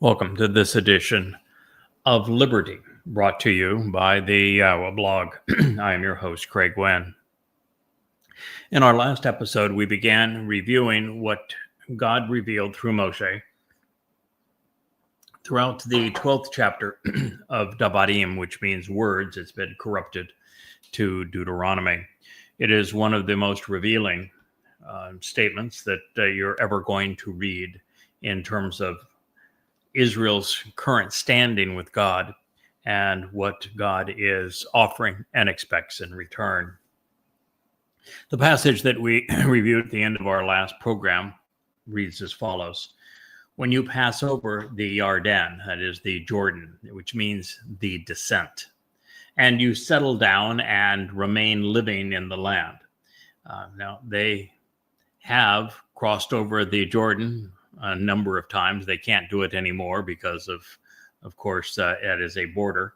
Welcome to this edition of Liberty, brought to you by the Yahowah blog. I am your host, Craig Winn. In our last episode, we began reviewing what God revealed through Moshe throughout the 12th chapter of Dabarym, which means words. It's been corrupted to Deuteronomy. It is one of the most revealing statements that you're ever going to read in terms of Israel's current standing with God and what God is offering and expects in return. The passage that we reviewed at the end of our last program reads as follows. When you pass over the Yarden, that is the Jordan, which means the descent, and you settle down and remain living in the land. Now, they have crossed over the Jordan a number of times. They can't do it anymore because of course, it is a border.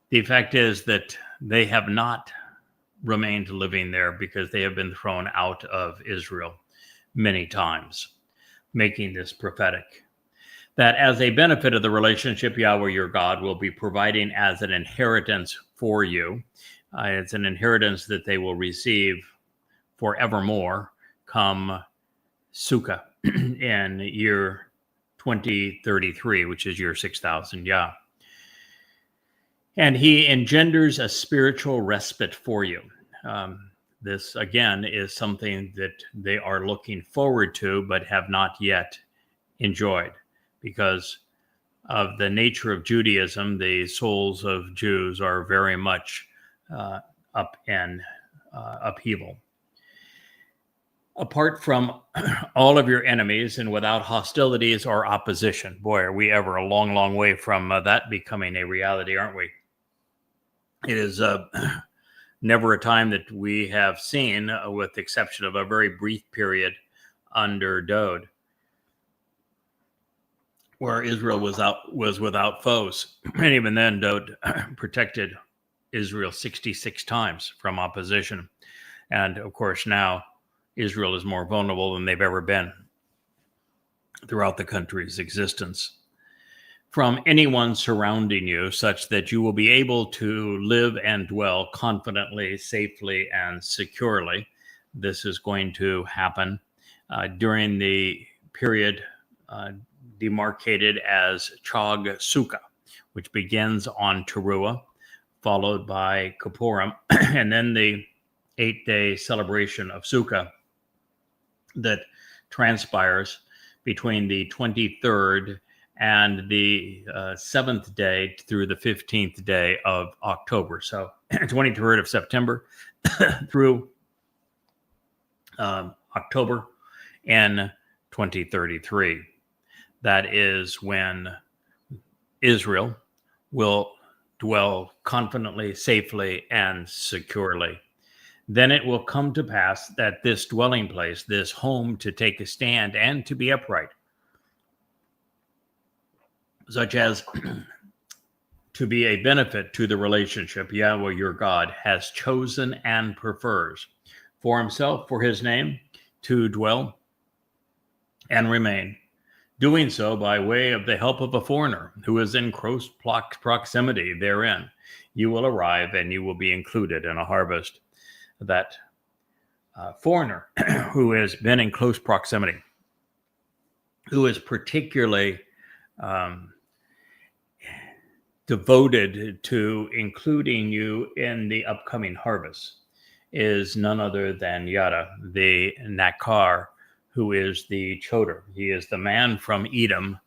The fact is that they have not remained living there because they have been thrown out of Israel many times, making this prophetic. That as a benefit of the relationship, Yahweh your God will be providing as an inheritance for you. It's an inheritance that they will receive forevermore come Sukah in year 2033, which is year 6000 Yah. And he engenders a spiritual respite for you. This, again, is something that they are looking forward to, but have not yet enjoyed. Because of the nature of Judaism, the souls of Jews are very much up in upheaval. Apart from all of your enemies and without hostilities or opposition. Boy, are we ever a long, long way from that becoming a reality, aren't we? It is never a time that we have seen, with the exception of a very brief period under Dowd, where Israel was without foes. And even then, Dowd protected Israel 66 times from opposition. And of course, now Israel is more vulnerable than they've ever been throughout the country's existence from anyone surrounding you, such that you will be able to live and dwell confidently, safely, and securely. This is going to happen during the period demarcated as Chag Sukah, which begins on Teruah, followed by Kippurim, and then the 8-day celebration of Sukah that transpires between the 23rd and the 7th day through the 15th day of October. So 23rd of September through October in 2033. That is when Israel will dwell confidently, safely, and securely. Then it will come to pass that this dwelling place, this home to take a stand and to be upright, such as to be a benefit to the relationship Yahweh your God has chosen and prefers for himself, for his name, to dwell and remain, doing so by way of the help of a foreigner who is in close proximity therein. You will arrive and you will be included in a harvest. That foreigner who has been in close proximity, who is particularly devoted to including you in the upcoming harvest, is none other than Yada, the Nakar, who is the Choder. He is the man from Edom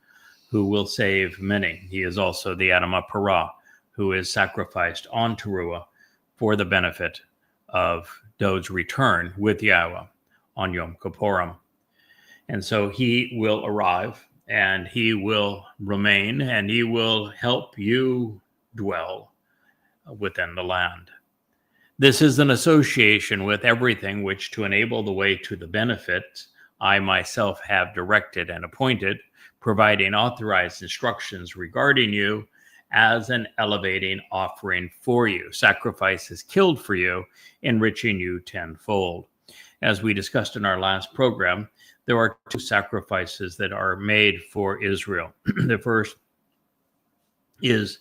who will save many. He is also the Adamah Parah, who is sacrificed on Teruah for the benefit of Dowd's return with Yahweh on Yom Kippurim. And so he will arrive and he will remain and he will help you dwell within the land. This is an association with everything which, to enable the way to the benefit, I myself have directed and appointed, providing authorized instructions regarding you as an elevating offering for you. Sacrifices killed for you, enriching you tenfold. As we discussed in our last program, there are two sacrifices that are made for Israel. The first is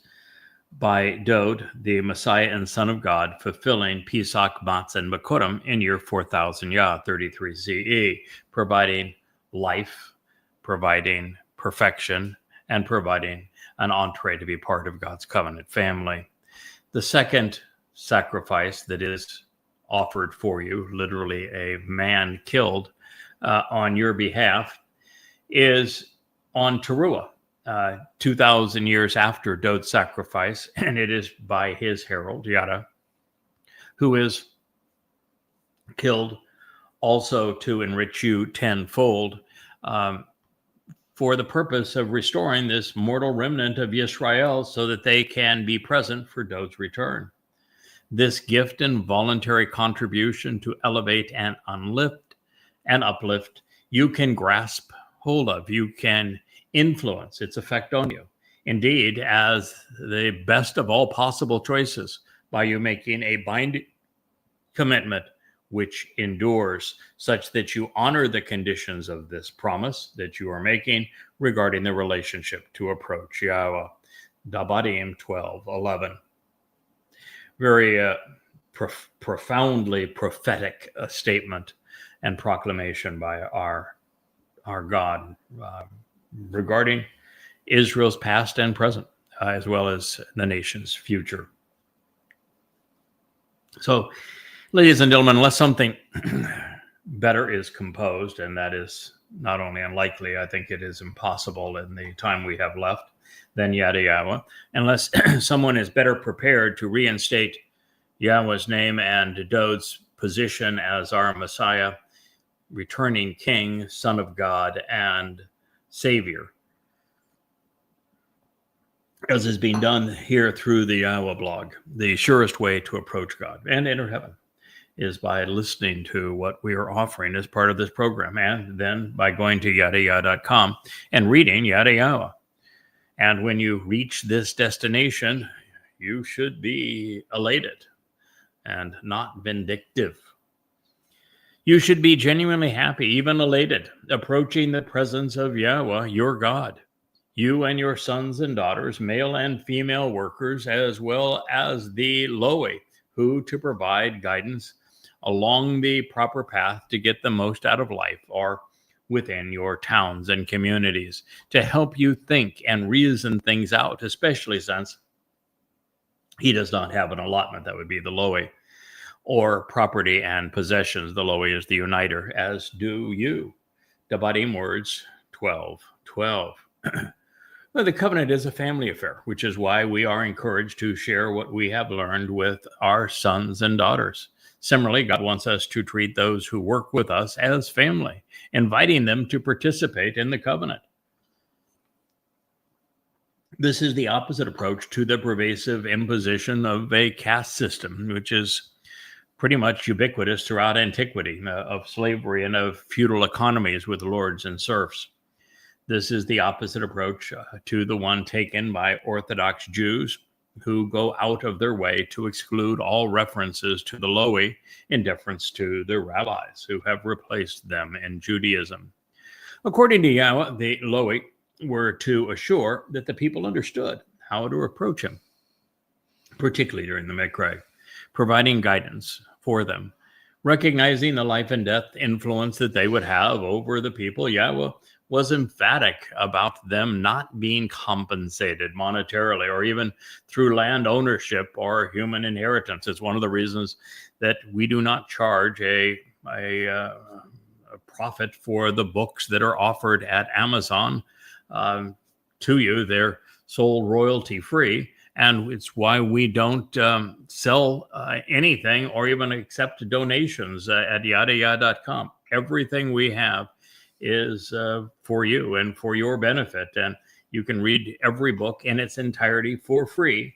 by Dowd, the Messiah and Son of God, fulfilling Pesach, Matzah, and Bikurim in year 4000 Yah, 33 CE, providing life, providing perfection, and providing an entree to be part of God's covenant family. The second sacrifice that is offered for you, literally a man killed on your behalf, is on Teruah, 2,000 years after Dowd's sacrifice, and it is by his herald, Yada, who is killed also to enrich you tenfold, for the purpose of restoring this mortal remnant of Yisrael so that they can be present for Dowd's return. This gift and voluntary contribution to elevate and uplift, you can grasp hold of, you can influence its effect on you. Indeed, as the best of all possible choices, by you making a binding commitment which endures, such that you honor the conditions of this promise that you are making regarding the relationship to approach Yahowah. Dabarym 12:11. Very profoundly prophetic statement and proclamation by our God regarding Israel's past and present, as well as the nation's future. So, ladies and gentlemen, unless something better is composed, and that is not only unlikely, I think it is impossible in the time we have left, than Yahowah, unless someone is better prepared to reinstate Yahweh's name and Dowd's position as our Messiah, returning King, Son of God, and Savior, as is being done here through the Yahowah blog. The surest way to approach God and enter heaven is by listening to what we are offering as part of this program, and then by going to yahowah.com and reading Yahowah. And when you reach this destination, you should be elated and not vindictive. You should be genuinely happy, even elated, approaching the presence of Yahowah, your God. You and your sons and daughters, male and female workers, as well as the Lowy, who to provide guidance along the proper path to get the most out of life, are within your towns and communities to help you think and reason things out, especially since he does not have an allotment. That would be the Lowy, or property and possessions. The Lowy is the uniter, as do you. Dabarym words 12:12. Well, the covenant is a family affair, which is why we are encouraged to share what we have learned with our sons and daughters. Similarly, God wants us to treat those who work with us as family, inviting them to participate in the covenant. This is the opposite approach to the pervasive imposition of a caste system, which is pretty much ubiquitous throughout antiquity, of slavery and of feudal economies with lords and serfs. This is the opposite approach to the one taken by Orthodox Jews, who go out of their way to exclude all references to the Lowy in deference to the rabbis who have replaced them in Judaism. According to Yahowah, the Lowy were to assure that the people understood how to approach him, particularly during the Mikra, providing guidance for them, recognizing the life and death influence that they would have over the people. Yahowah was emphatic about them not being compensated monetarily or even through land ownership or human inheritance. It's one of the reasons that we do not charge a profit for the books that are offered at Amazon to you. They're sold royalty free. And it's why we don't sell anything or even accept donations at yahowah.com. Everything we have is for you and for your benefit. And you can read every book in its entirety for free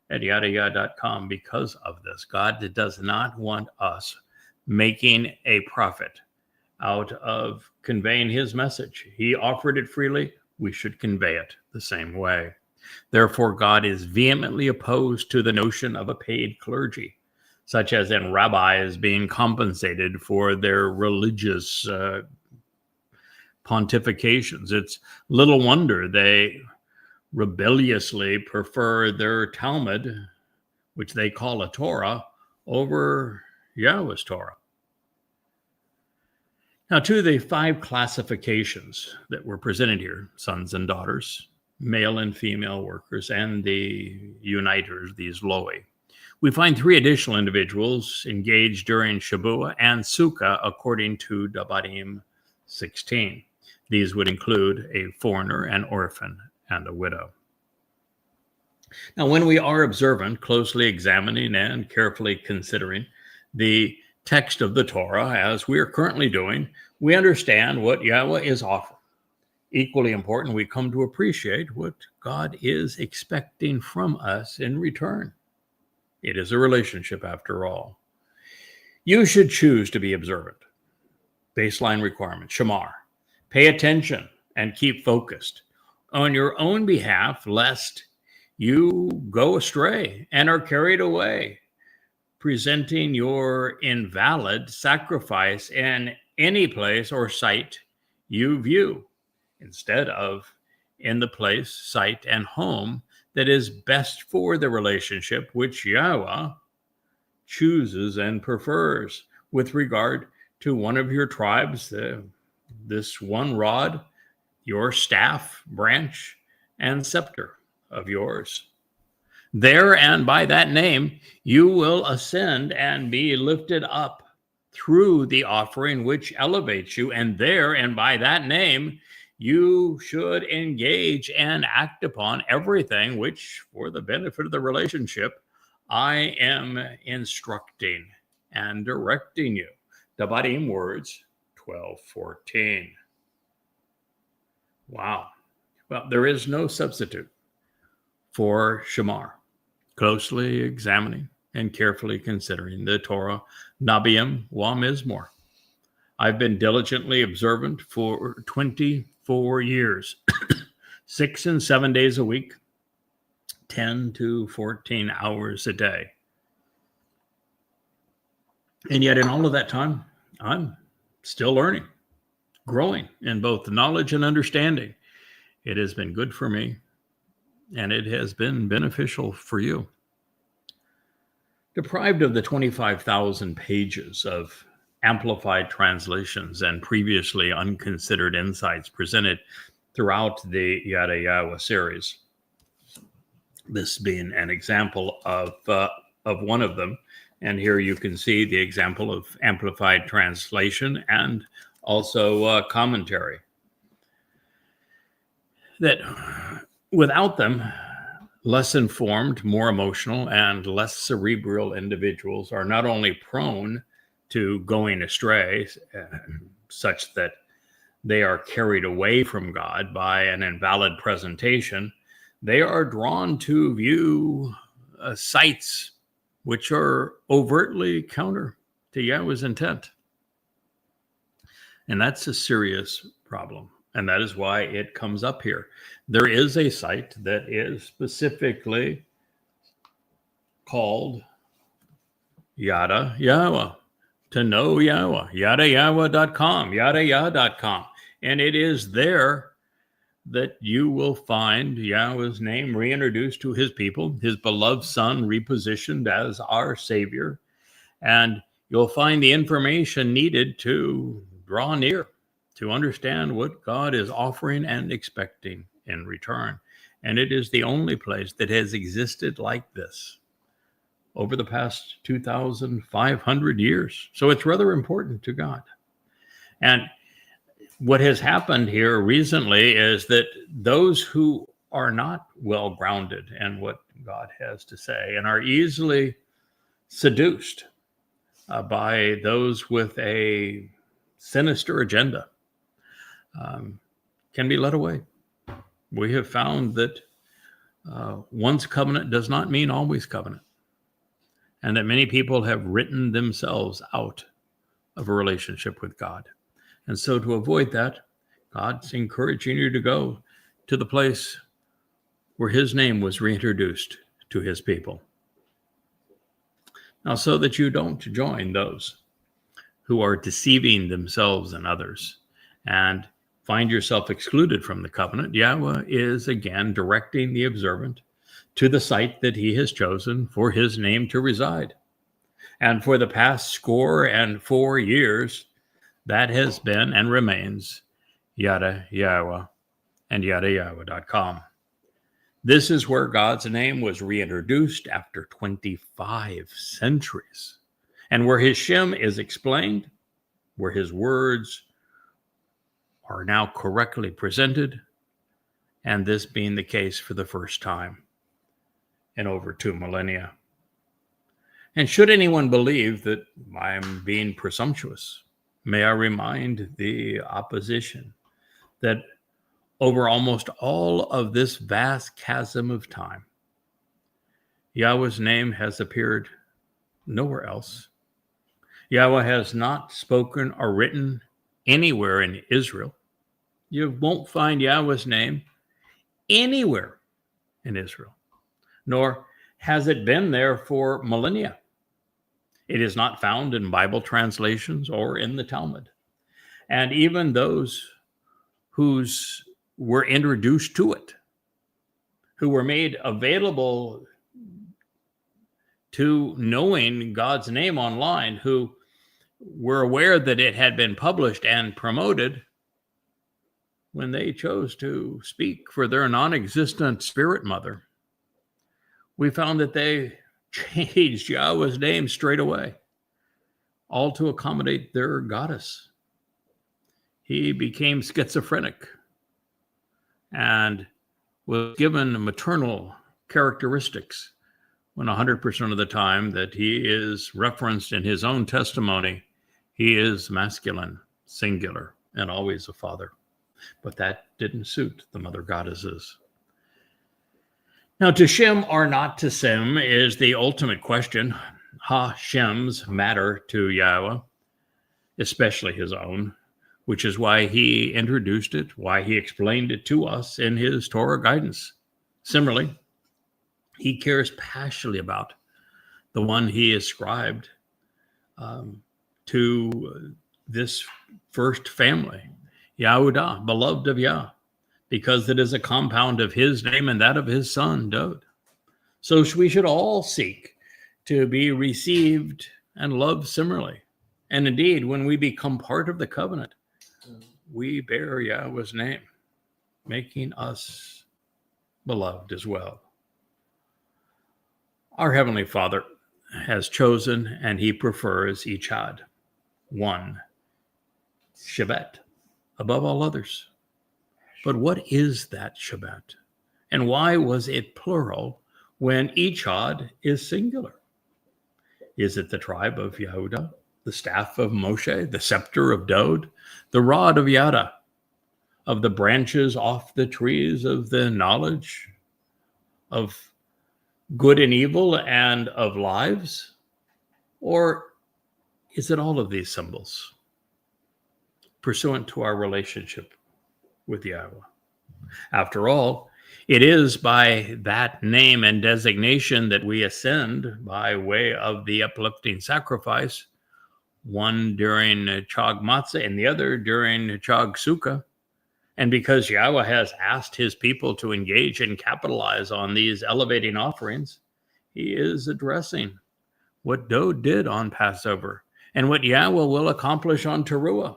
at yahowah.com because of this. God does not want us making a profit out of conveying his message. He offered it freely. We should convey it the same way. Therefore, God is vehemently opposed to the notion of a paid clergy, such as in rabbis being compensated for their religious pontifications. It's little wonder they rebelliously prefer their Talmud, which they call a Torah, over Yahowah's Torah. Now, to the 5 classifications that were presented here, sons and daughters, male and female workers, and the uniters, these Loi, we find 3 additional individuals engaged during Shabuah and Sukah according to Dabarym 16. These would include a foreigner, an orphan, and a widow. Now, when we are observant, closely examining and carefully considering the text of the Torah, as we are currently doing, we understand what Yahowah is offering. Equally important, we come to appreciate what God is expecting from us in return. It is a relationship after all. You should choose to be observant. Baseline requirement, shamar. Pay attention and keep focused on your own behalf, lest you go astray and are carried away, presenting your invalid sacrifice in any place or site you view, instead of in the place, site, and home that is best for the relationship which Yahowah chooses and prefers with regard to one of your tribes, this one rod, your staff, branch, and scepter of yours. There and by that name, you will ascend and be lifted up through the offering which elevates you. And there and by that name, you should engage and act upon everything which, for the benefit of the relationship, I am instructing and directing you. Dabarym words 12:14. Wow. Well, there is no substitute for shamar. Closely examining and carefully considering the Torah, Nabiim wa Mizmor. I've been diligently observant for 24 years, 6 and 7 days a week, 10 to 14 hours a day. And yet in all of that time, I'm still learning, growing in both knowledge and understanding. It has been good for me, and it has been beneficial for you. Deprived of the 25,000 pages of amplified translations and previously unconsidered insights presented throughout the Yahowah series, this being an example of one of them. And here you can see the example of amplified translation and also commentary. That without them, less informed, more emotional, and less cerebral individuals are not only prone to going astray, such that they are carried away from God by an invalid presentation, they are drawn to view sites which are overtly counter to Yahowah's intent. And that's a serious problem. And that is why it comes up here. There is a site that is specifically called Yahowah, to know Yahowah, yahowah.com, yahowah.com. And it is there that you will find Yahowah's name reintroduced to his people, his beloved son repositioned as our Savior. And you'll find the information needed to draw near, to understand what God is offering and expecting in return. And it is the only place that has existed like this over the past 2,500 years. So it's rather important to God. And what has happened here recently is that those who are not well grounded in what God has to say and are easily seduced by those with a sinister agenda can be led away. We have found that once covenant does not mean always covenant, and that many people have written themselves out of a relationship with God. And so to avoid that, God's encouraging you to go to the place where his name was reintroduced to his people. Now, so that you don't join those who are deceiving themselves and others and find yourself excluded from the covenant, Yahowah is again directing the observant to the site that he has chosen for his name to reside. And for the past 4 years, that has been and remains Yahowah and Yahowah.com. This is where God's name was reintroduced after 25 centuries, and where his Shem is explained, where his words are now correctly presented, and this being the case for the first time in over 2 millennia. And should anyone believe that I'm being presumptuous, may I remind the opposition that over almost all of this vast chasm of time, Yahweh's name has appeared nowhere else. Yahowah has not spoken or written anywhere in Israel. You won't find Yahweh's name anywhere in Israel, nor has it been there for millennia. It is not found in Bible translations or in the Talmud. And even those whose were introduced to it, who were made available to knowing God's name online, who were aware that it had been published and promoted, when they chose to speak for their non-existent spirit mother, we found that they changed Yahweh's name straight away, all to accommodate their goddess. He became schizophrenic and was given maternal characteristics when 100% of the time that he is referenced in his own testimony, he is masculine, singular, and always a father. But that didn't suit the mother goddesses. Now, to Shem or not to Sem is the ultimate question. Ha-Shems matter to Yahowah, especially his own, which is why he introduced it, why he explained it to us in his Torah guidance. Similarly, he cares passionately about the one he ascribed to this first family, Yahudah, beloved of Yah, because it is a compound of his name and that of his son, Dowd. So we should all seek to be received and loved similarly. And indeed, when we become part of the covenant, we bear Yahweh's name, making us beloved as well. Our Heavenly Father has chosen and he prefers Echad, one, Shevet, above all others. But what is that Shevet? And why was it plural when Echad is singular? Is it the tribe of Yehuda, the staff of Moshe, the scepter of Dowd, the rod of Yada, of the branches off the trees of the knowledge of good and evil and of lives? Or is it all of these symbols pursuant to our relationship with Yahowah? After all, it is by that name and designation that we ascend by way of the uplifting sacrifice, one during Chag Matzah and the other during Chag Sukah. And because Yahowah has asked his people to engage and capitalize on these elevating offerings, he is addressing what Dowd did on Passover and what Yahowah will accomplish on Teruah.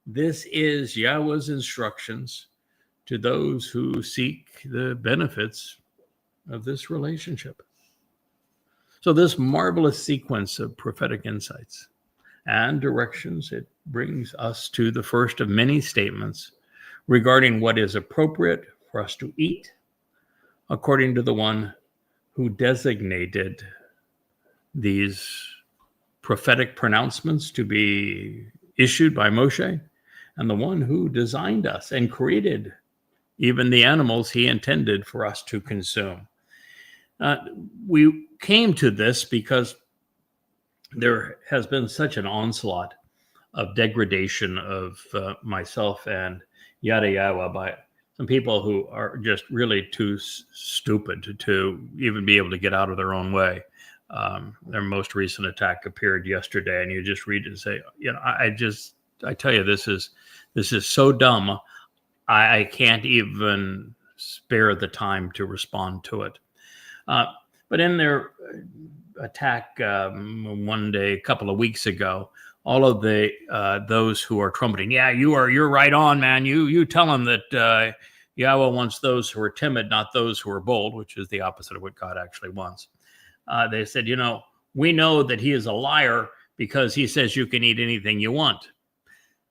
This is Yahowah's instructions to those who seek the benefits of this relationship. So this marvelous sequence of prophetic insights and directions, it brings us to the first of many statements regarding what is appropriate for us to eat according to the one who designated these prophetic pronouncements to be issued by Moshe, and the one who designed us and created even the animals he intended for us to consume. We came to this because there has been such an onslaught of degradation of myself and Yahowah by some people who are just really too stupid to even be able to get out of their own way. Their most recent attack appeared yesterday, and you just read it and say, I tell you, this is so dumb. I can't even spare the time to respond to it. But in their attack one day, a couple of weeks ago, all of the those who are trumpeting, yeah, you're right on, man. You tell them that Yahowah wants those who are timid, not those who are bold, which is the opposite of what God actually wants. They said, we know that he is a liar because he says you can eat anything you want.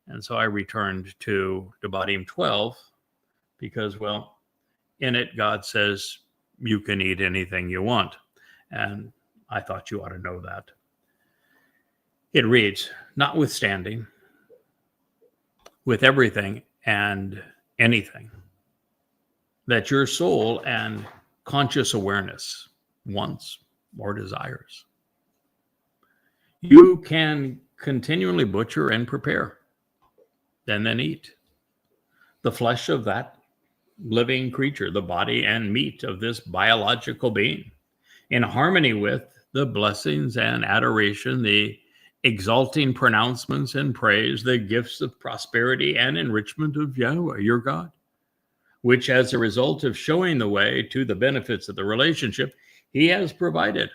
And so I returned to Dabarym 12 because, well, in it, God says you can eat anything you want. And I thought you ought to know that. It reads, notwithstanding, with everything and anything that your soul and conscious awareness wants or desires, you can continually butcher and prepare, and then eat the flesh of that living creature, the body and meat of this biological being, in harmony with the blessings and adoration, the exalting pronouncements and praise, the gifts of prosperity and enrichment of Yahowah, your God, which as a result of showing the way to the benefits of the relationship, he has provided,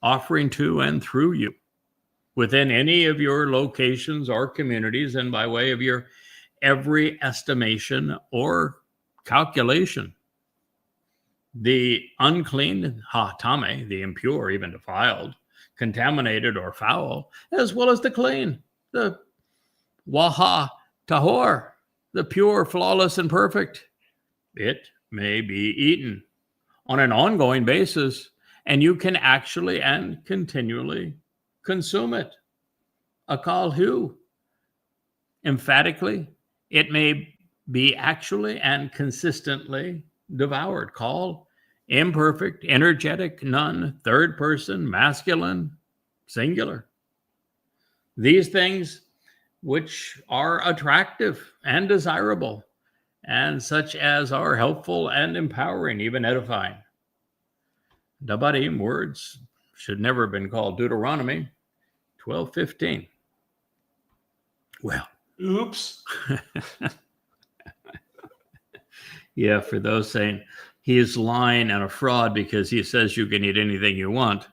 offering to and through you, within any of your locations or communities, and by way of your every estimation or calculation. The unclean, ha-tame, the impure, even defiled, contaminated or foul, as well as the clean, the waha tahor, the pure, flawless, and perfect. It may be eaten on an ongoing basis, and you can actually and continually consume it. Akal hu. Emphatically, it may be actually and consistently devoured. Call imperfect, energetic, none, third person, masculine, singular. These things which are attractive and desirable, and such as are helpful and empowering, even edifying. Dabarym words should never have been called Deuteronomy 12:15. Well, oops. Yeah, for those saying he is lying and a fraud because he says you can eat anything you want,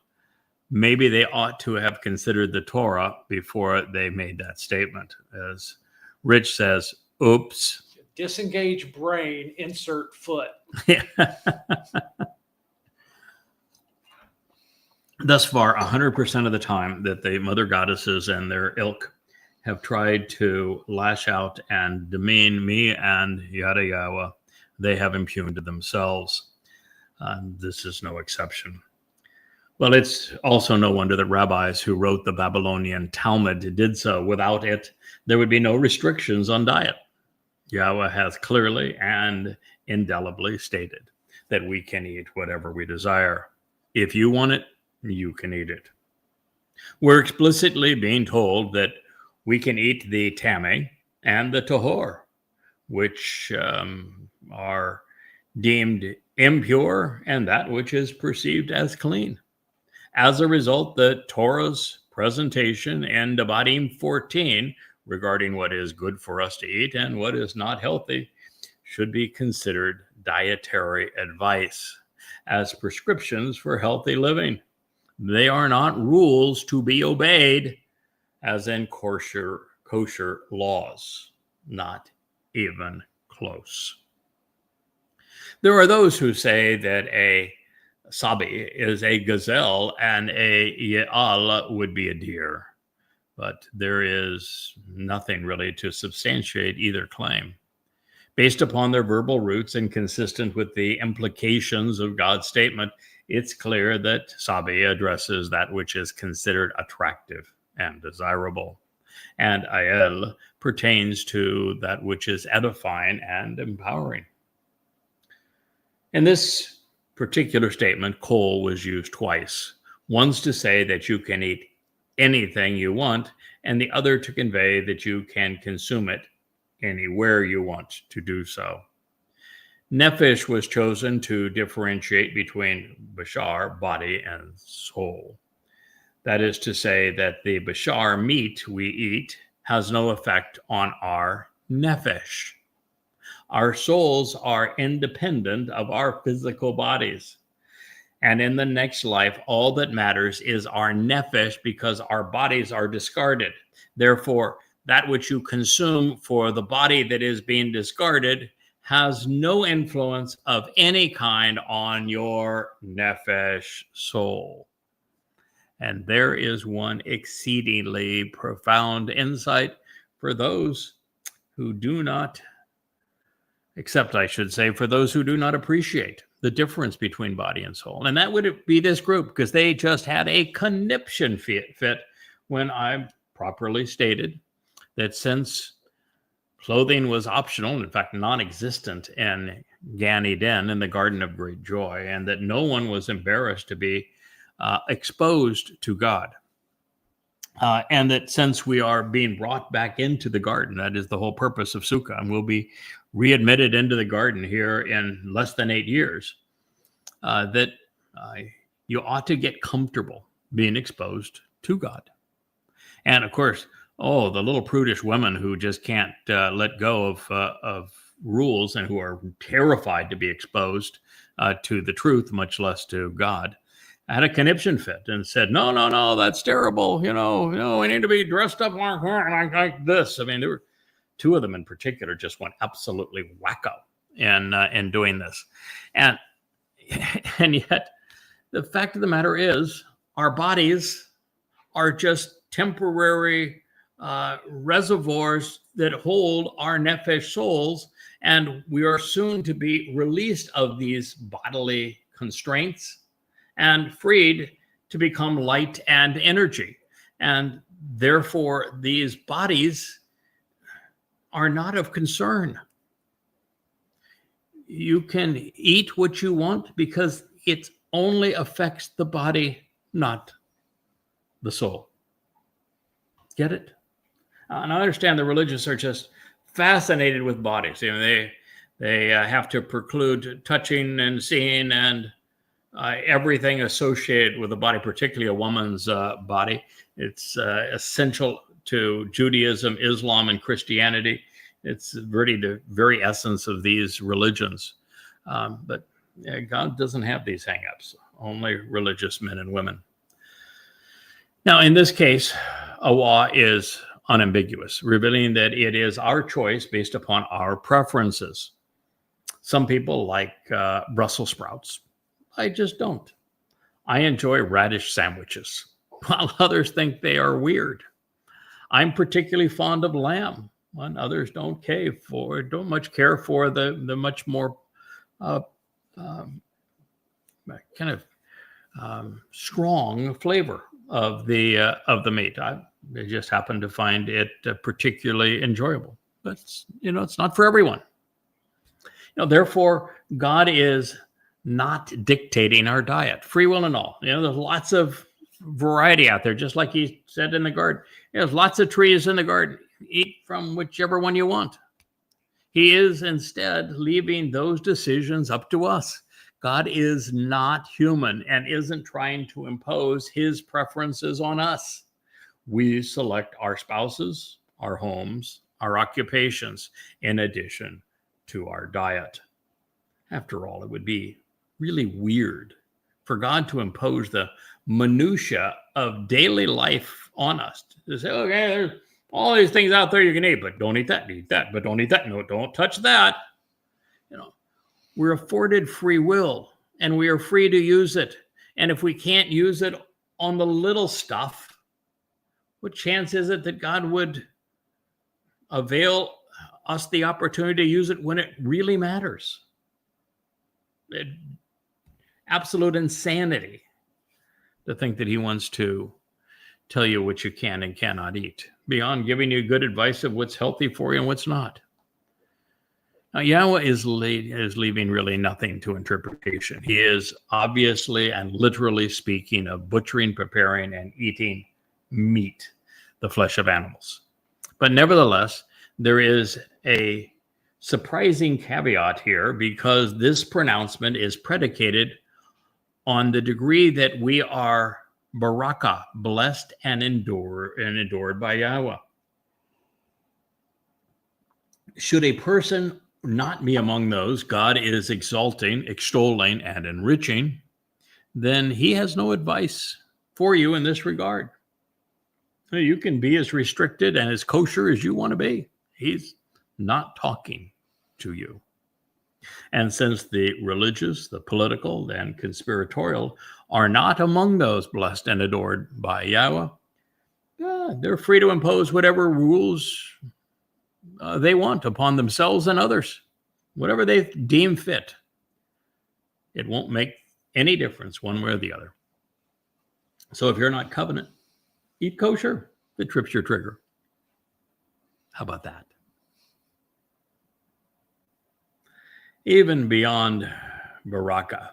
maybe they ought to have considered the Torah before they made that statement. As Rich says, oops. Disengage brain, insert foot. Thus far, 100% of the time that the mother goddesses and their ilk have tried to lash out and demean me and Yahowah, they have impugned themselves. This is no exception. Well, it's also no wonder that rabbis who wrote the Babylonian Talmud did so. Without it, there would be no restrictions on diet. Yahowah has clearly and indelibly stated that we can eat whatever we desire. If you want it, you can eat it. We're explicitly being told that we can eat the tame and the tahor, which are deemed impure, and that which is perceived as clean. As a result, the Torah's presentation in Dabarym 14 regarding what is good for us to eat and what is not healthy should be considered dietary advice as prescriptions for healthy living. They are not rules to be obeyed, as in kosher laws, not even close. There are those who say that a sabi is a gazelle and a ya'al would be a deer, but there is nothing really to substantiate either claim. Based upon their verbal roots and consistent with the implications of God's statement, it's clear that sabi addresses that which is considered attractive and desirable, and ayel pertains to that which is edifying and empowering. In this particular statement, kol was used twice. One's to say that you can eat anything you want, and the other to convey that you can consume it anywhere you want to do so. Nephesh was chosen to differentiate between bashar, body, and soul. That is to say that the bashar meat we eat has no effect on our nephesh. Our souls are independent of our physical bodies. And in the next life, all that matters is our nephesh, because our bodies are discarded. Therefore, that which you consume for the body that is being discarded has no influence of any kind on your nephesh soul. And there is one exceedingly profound insight for those who do not, except I should say, for those who do not appreciate the difference between body and soul. And that would be this group, because they just had a conniption fit when I properly stated that since clothing was optional, in fact, non-existent in Gan Eden, in the Garden of Great Joy, and that no one was embarrassed to be exposed to God. And that since we are being brought back into the garden, that is the whole purpose of Sukah, and we'll be readmitted into the garden here in less than 8 years, that you ought to get comfortable being exposed to God. And of course, the little prudish women who just can't let go of rules and who are terrified to be exposed to the truth, much less to God, had a conniption fit and said, no, that's terrible. We need to be dressed up like this. I mean, there were two of them in particular just went absolutely wacko in doing this. And yet the fact of the matter is our bodies are just temporary reservoirs that hold our nephesh souls, and we are soon to be released of these bodily constraints and freed to become light and energy. And therefore, these bodies are not of concern. You can eat what you want because it only affects the body, not the soul. Get it? And I understand the religious are just fascinated with bodies. They have to preclude touching and seeing and everything associated with the body, particularly a woman's body. It's essential to Judaism, Islam, and Christianity. It's really the very essence of these religions. But God doesn't have these hang-ups, only religious men and women. Now, in this case, Yahowah is unambiguous, revealing that it is our choice based upon our preferences. Some people like Brussels sprouts. I just don't. I enjoy radish sandwiches, while others think they are weird. I'm particularly fond of lamb, when others don't much care for the much more strong flavor of the meat. I just happen to find it particularly enjoyable, but it's not for everyone. Therefore, God is not dictating our diet, free will and all. There's lots of variety out there, just like he said in the garden. There's lots of trees in the garden. Eat from whichever one you want. He is instead leaving those decisions up to us. God is not human and isn't trying to impose his preferences on us. We select our spouses, our homes, our occupations, in addition to our diet. After all, it would be really weird for God to impose the minutiae of daily life on us. To say, okay, there's all these things out there you can eat, but don't eat that, but don't eat that. No, don't touch that. We're afforded free will, and we are free to use it. And if we can't use it on the little stuff, what chance is it that God would avail us the opportunity to use it when it really matters? Absolute insanity to think that he wants to tell you what you can and cannot eat, beyond giving you good advice of what's healthy for you and what's not. Now, Yahowah is leaving really nothing to interpretation. He is obviously and literally speaking of butchering, preparing, and eating meat, the flesh of animals. But nevertheless, there is a surprising caveat here, because this pronouncement is predicated on the degree that we are baraka, blessed and endured by Yahowah. Should a person not be among those God is exalting, extolling, and enriching, then he has no advice for you in this regard. You can be as restricted and as kosher as you want to be. He's not talking to you. And since the religious, the political, and conspiratorial are not among those blessed and adored by Yahowah, they're free to impose whatever rules they want upon themselves and others, whatever they deem fit. It won't make any difference one way or the other. So if you're not covenant, eat kosher if it trips your trigger. How about that? Even beyond Baraka,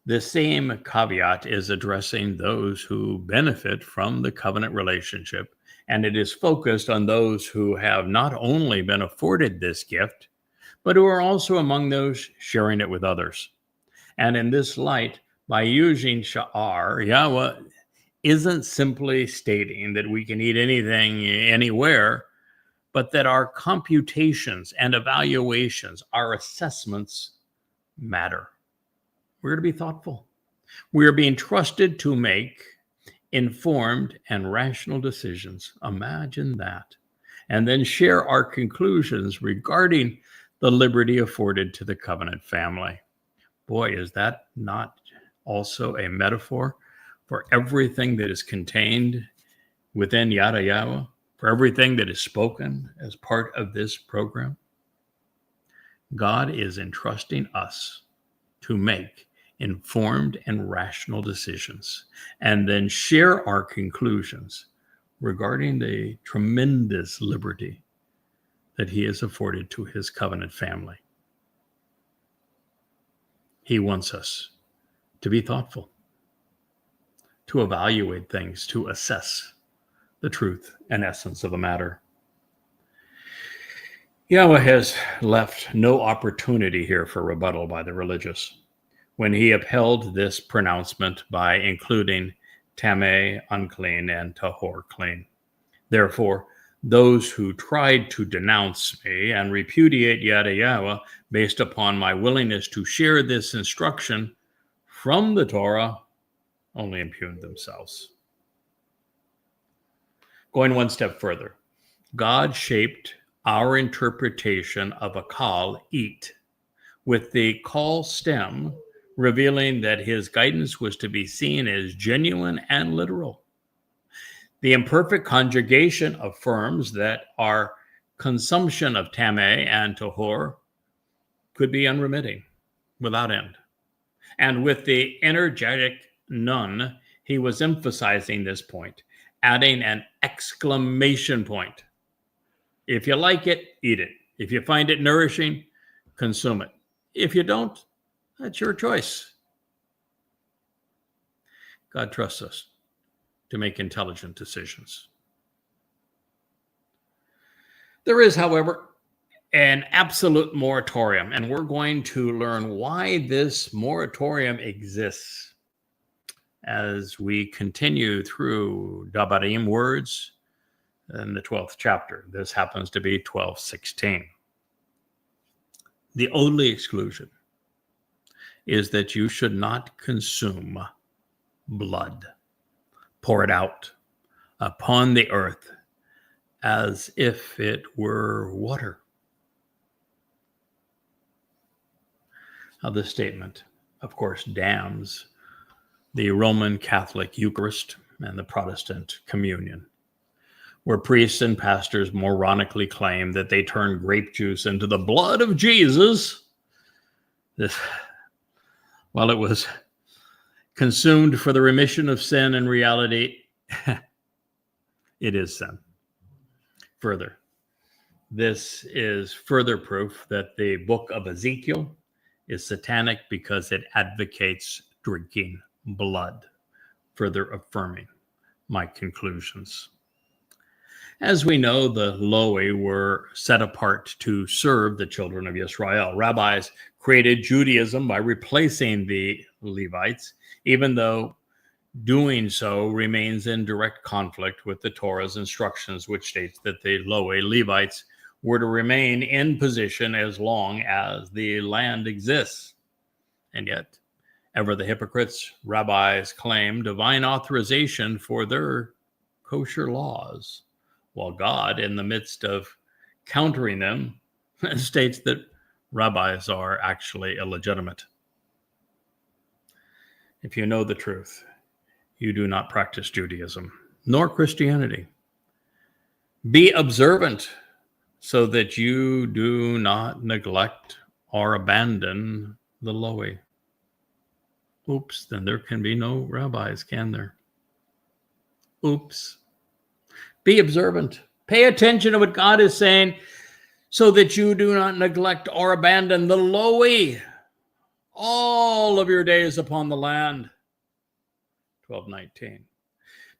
the same caveat is addressing those who benefit from the covenant relationship, and it is focused on those who have not only been afforded this gift, but who are also among those sharing it with others. And in this light, by using sha'ar, Yahowah isn't simply stating that we can eat anything anywhere, but that our computations and evaluations, our assessments matter. We're to be thoughtful. We are being trusted to make informed and rational decisions. Imagine that. And then share our conclusions regarding the liberty afforded to the covenant family. Boy, is that not also a metaphor for everything that is contained within Yada Yahowah, for everything that is spoken as part of this program? God is entrusting us to make informed and rational decisions, and then share our conclusions regarding the tremendous liberty that he has afforded to his covenant family. He wants us to be thoughtful, to evaluate things, to assess the truth and essence of a matter. Yahowah has left no opportunity here for rebuttal by the religious when he upheld this pronouncement by including tameh, unclean, and tahor, clean. Therefore, those who tried to denounce me and repudiate Yada Yahowah based upon my willingness to share this instruction from the Torah only impugned themselves. Going one step further, God shaped our interpretation of a call, eat, with the call stem revealing that his guidance was to be seen as genuine and literal. The imperfect conjugation affirms that our consumption of tameh and tahor could be unremitting, without end. And with the energetic nun, he was emphasizing this point, adding an exclamation point. If you like it, eat it. If you find it nourishing, consume it. If you don't, that's your choice. God trusts us to make intelligent decisions. There is, however, an absolute moratorium, and we're going to learn why this moratorium exists as we continue through Dabarym words in the 12th chapter. This happens to be 12:16. The only exclusion is that you should not consume blood, pour it out upon the earth as if it were water. Now, this statement, of course, damns the Roman Catholic Eucharist and the Protestant communion, where priests and pastors moronically claim that they turn grape juice into the blood of Jesus. While it was consumed for the remission of sin, in reality, it is sin. Further, this is further proof that the book of Ezekiel is satanic because it advocates drinking blood, further affirming my conclusions. As we know, the Loi were set apart to serve the children of Israel. Rabbis created Judaism by replacing the Levites, even though doing so remains in direct conflict with the Torah's instructions, which states that the Loi Levites were to remain in position as long as the land exists. And yet, ever the hypocrites, rabbis claim divine authorization for their kosher laws, while God, in the midst of countering them, states that rabbis are actually illegitimate. If you know the truth, you do not practice Judaism, nor Christianity. Be observant so that you do not neglect or abandon the lowly. Oops, then there can be no rabbis, can there? Oops. Be observant. Pay attention to what God is saying so that you do not neglect or abandon the lowly all of your days upon the land. 12:19.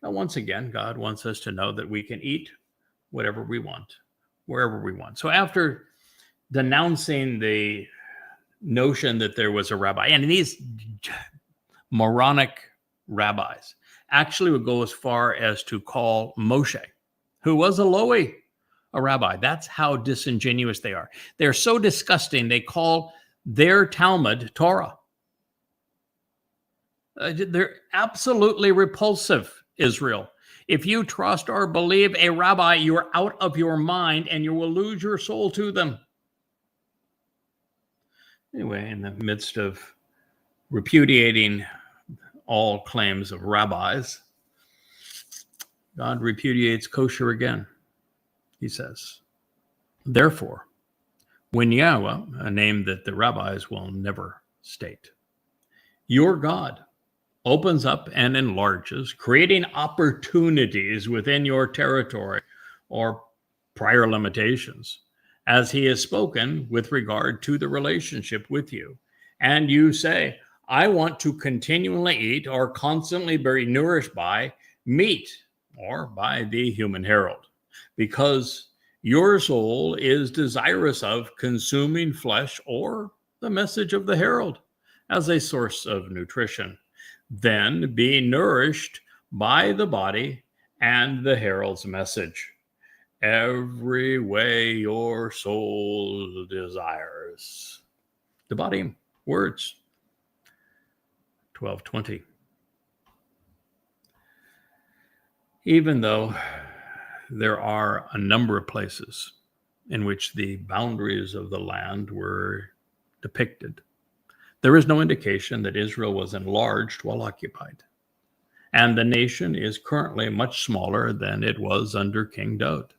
Now, once again, God wants us to know that we can eat whatever we want, wherever we want. So after denouncing the notion that there was a rabbi, and these moronic rabbis actually would go as far as to call Moshe, who was a lowly, a rabbi. That's how disingenuous they are. They're so disgusting, they call their Talmud Torah. They're absolutely repulsive, Israel. If you trust or believe a rabbi, you are out of your mind and you will lose your soul to them. Anyway, in the midst of repudiating all claims of rabbis, God repudiates kosher again. He says, therefore, when Yahowah, a name that the rabbis will never state, your God opens up and enlarges, creating opportunities within your territory or prior limitations, as he has spoken with regard to the relationship with you. And you say, I want to continually eat or constantly be nourished by meat or by the human herald, because your soul is desirous of consuming flesh or the message of the herald as a source of nutrition. Then be nourished by the body and the herald's message, every way your soul desires. Dabarym words, 12:20. Even though there are a number of places in which the boundaries of the land were depicted, there is no indication that Israel was enlarged while occupied. And the nation is currently much smaller than it was under King Dowd.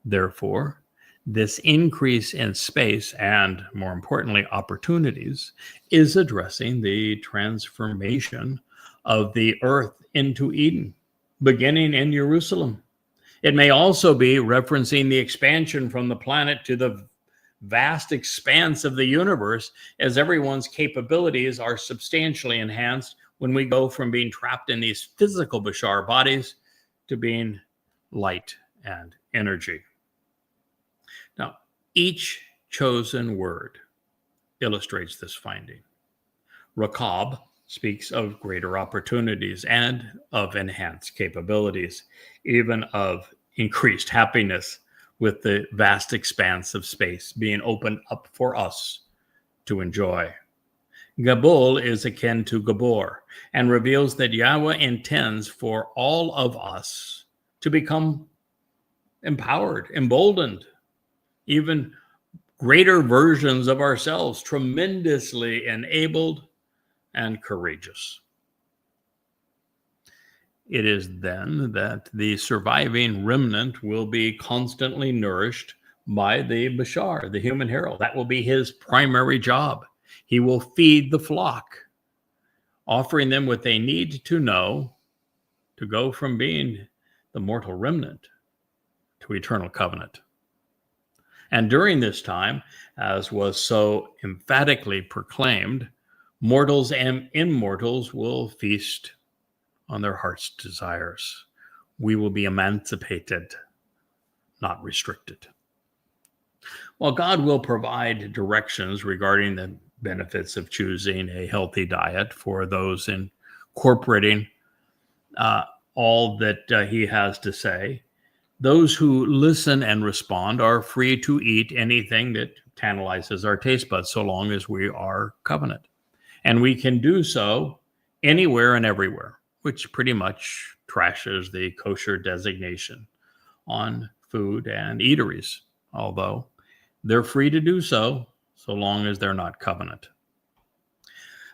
Therefore, this increase in space and, more importantly, opportunities is addressing the transformation of the earth into Eden, beginning in Jerusalem. It may also be referencing the expansion from the planet to the vast expanse of the universe, as everyone's capabilities are substantially enhanced when we go from being trapped in these physical Bashar bodies to being light and energy. Now, each chosen word illustrates this finding. Rakab speaks of greater opportunities and of enhanced capabilities, even of increased happiness with the vast expanse of space being opened up for us to enjoy. Gabul is akin to Gabor and reveals that Yahowah intends for all of us to become empowered, emboldened, even greater versions of ourselves, tremendously enabled and courageous. It is then that the surviving remnant will be constantly nourished by the Bashar, the human herald. That will be his primary job. He will feed the flock, offering them what they need to know to go from being the mortal remnant to eternal covenant. And during this time, as was so emphatically proclaimed, mortals and immortals will feast on their heart's desires. We will be emancipated, not restricted. While God will provide directions regarding the benefits of choosing a healthy diet for those incorporating all that he has to say, Those who listen and respond are free to eat anything that tantalizes our taste buds, so long as we are covenant. And we can do so anywhere and everywhere, which pretty much trashes the kosher designation on food and eateries, although they're free to do so long as they're not covenant.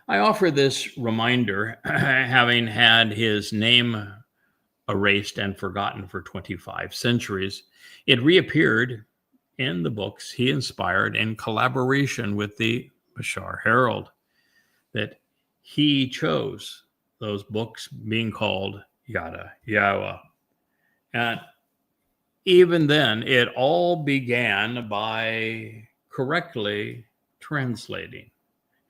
I offer this reminder, having had his name erased and forgotten for 25 centuries. It reappeared in the books he inspired in collaboration with the Bakar Herald, that he chose, those books being called Yahowah. And even then, it all began by correctly translating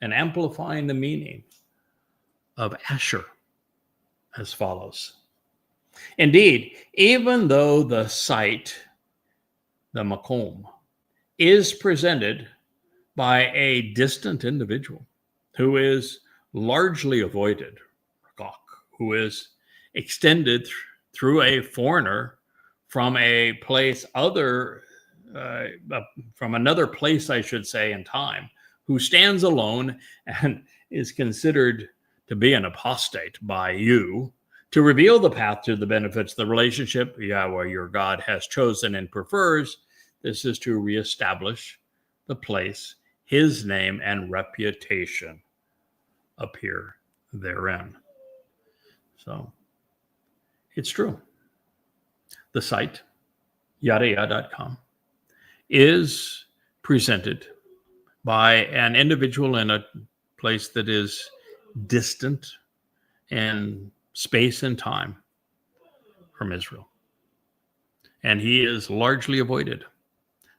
and amplifying the meaning of Asher as follows. Indeed, even though the site, the makom, is presented by a distant individual who is largely avoided, who is extended through a foreigner from a place from another place, I should say, in time, who stands alone and is considered to be an apostate by you, to reveal the path to the benefits of the relationship Yahweh your God has chosen and prefers. This is to reestablish the place his name and reputation appear therein. So it's true. The site, yahowah.com, is presented by an individual in a place that is distant in space and time from Israel. And he is largely avoided.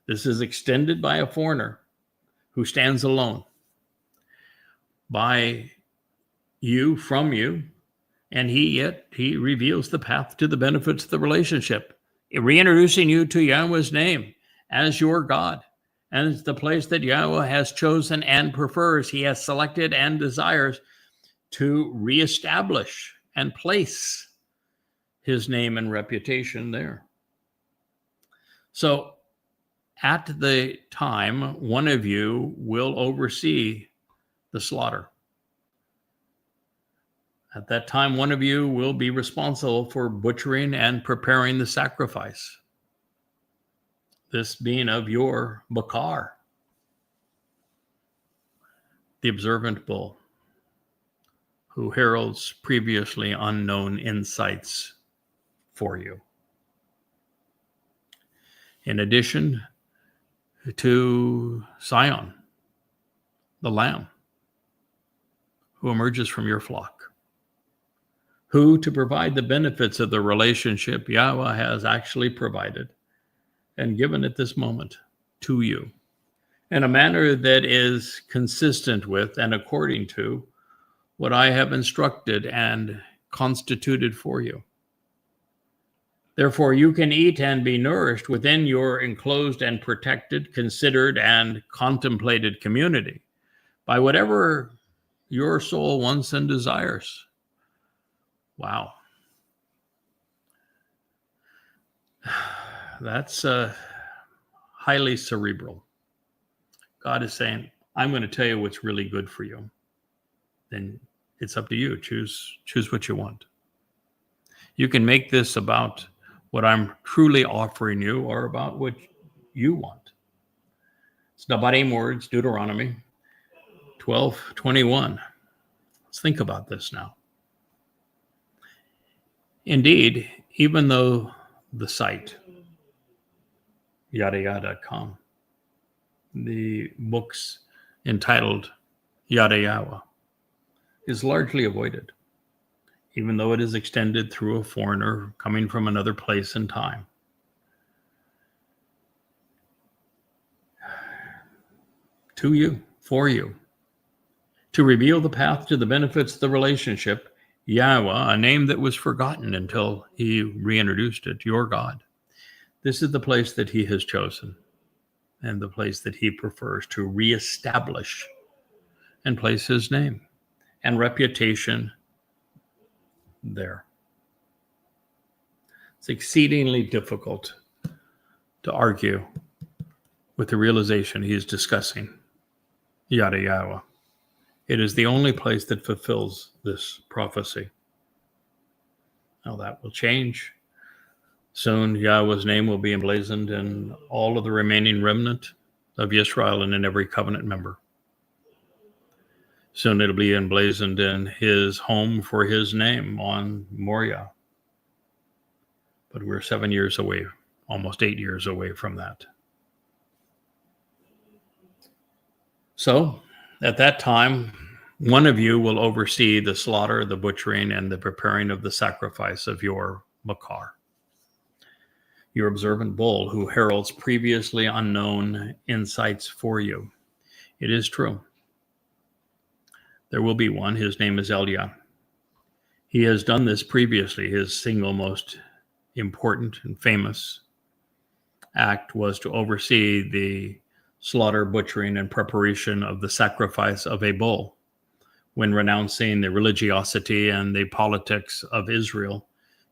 This is extended by a foreigner who stands alone, by you, from you, and he reveals the path to the benefits of the relationship, reintroducing you to Yahweh's name as your God. And it's the place that Yahweh has chosen and prefers. He has selected and desires to reestablish and place his name and reputation there. So at the time, one of you will oversee the slaughter. At that time, one of you will be responsible for butchering and preparing the sacrifice. This being of your Bakar, the observant bull, who heralds previously unknown insights for you. In addition to Sion, the lamb, who emerges from your flock, who, to provide the benefits of the relationship Yahweh has actually provided and given at this moment to you in a manner that is consistent with and according to what I have instructed and constituted for you. Therefore, you can eat and be nourished within your enclosed and protected, considered and contemplated community by whatever your soul wants and desires. Wow. That's highly cerebral. God is saying, I'm going to tell you what's really good for you. Then it's up to you. Choose what you want. You can make this about what I'm truly offering you or about what you want. It's Dabarym words, Deuteronomy 12:21. Let's think about this now. Indeed, even though the site, yahowah.com, the books entitled Yahowah, is largely avoided, even though it is extended through a foreigner coming from another place and time. To you, for you, to reveal the path to the benefits of the relationship, Yahowah, a name that was forgotten until he reintroduced it, your God. This is the place that he has chosen and the place that he prefers to reestablish and place his name and reputation there. It's exceedingly difficult to argue with the realization he is discussing Yahowah. It is the only place that fulfills this prophecy. Now that will change. Soon Yahweh's name will be emblazoned in all of the remaining remnant of Israel and in every covenant member. Soon it'll be emblazoned in his home for his name on Moriah. But we're 7 years away, almost 8 years away from that. So at that time, one of you will oversee the slaughter, the butchering, and the preparing of the sacrifice of your Bakar, your observant bull who heralds previously unknown insights for you. It is true. There will be one. His name is Elia. He has done this previously. His single most important and famous act was to oversee the slaughter, butchering, and preparation of the sacrifice of a bull when renouncing the religiosity and the politics of Israel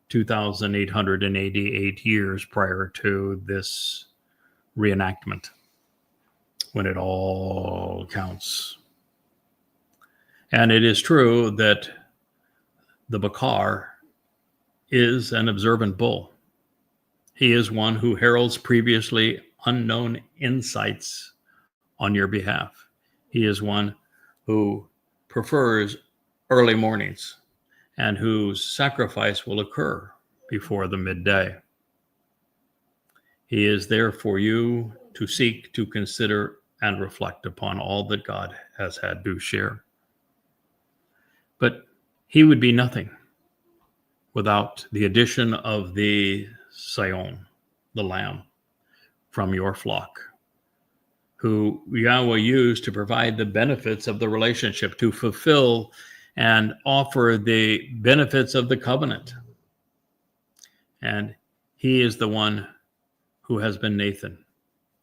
2,888 years prior to this reenactment, when it all counts. And it is true that the Bakar is an observant bull. He is one who heralds previously unknown insights on your behalf. He is one who prefers early mornings and whose sacrifice will occur before the midday. He is there for you to seek, to consider, and reflect upon all that God has had to share. But he would be nothing without the addition of the Sion, the lamb from your flock, who Yahweh used to provide the benefits of the relationship, to fulfill and offer the benefits of the covenant. And he is the one who has been Nathan.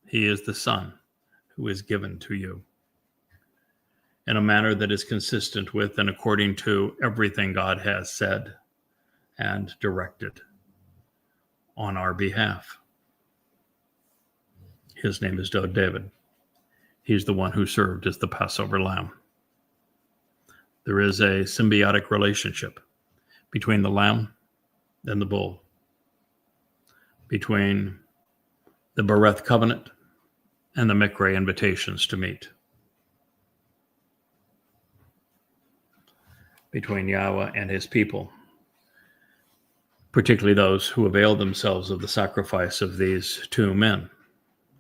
He is the son who is given to you in a manner that is consistent with and according to everything God has said and directed on our behalf. His name is David. He's the one who served as the Passover lamb. There is a symbiotic relationship between the lamb and the bull, between the Bereth covenant and the Mikre invitations to meet, between Yahweh and his people, particularly those who avail themselves of the sacrifice of these two men.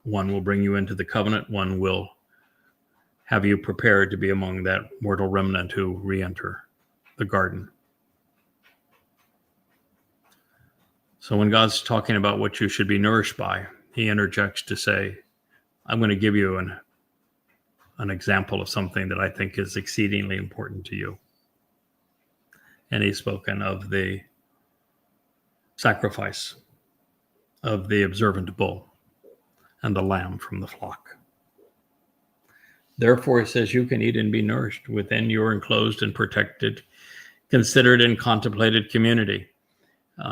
One will bring you into the covenant, one will have you prepared to be among that mortal remnant who re-enter the garden. So when God's talking about what you should be nourished by, he interjects to say, I'm going to give you an example of something that I think is exceedingly important to you. And he's spoken of the sacrifice of the observant bull and the lamb from the flock. Therefore, he says, you can eat and be nourished within your enclosed and protected, considered and contemplated community.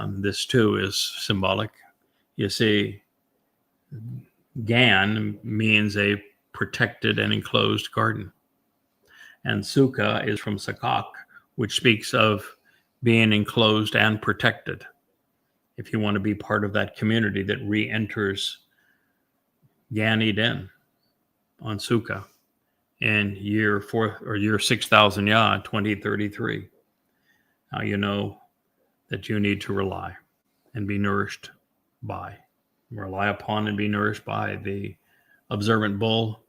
This too is symbolic. You see, Gan means a protected and enclosed garden. And Sukah is from Sukah, which speaks of being enclosed and protected. If you want to be part of that community that re-enters Gan Eden on Sukah in year 6,000 Yah, 2033. Now you know that you need to rely and be nourished by, rely upon and be nourished by the observant bull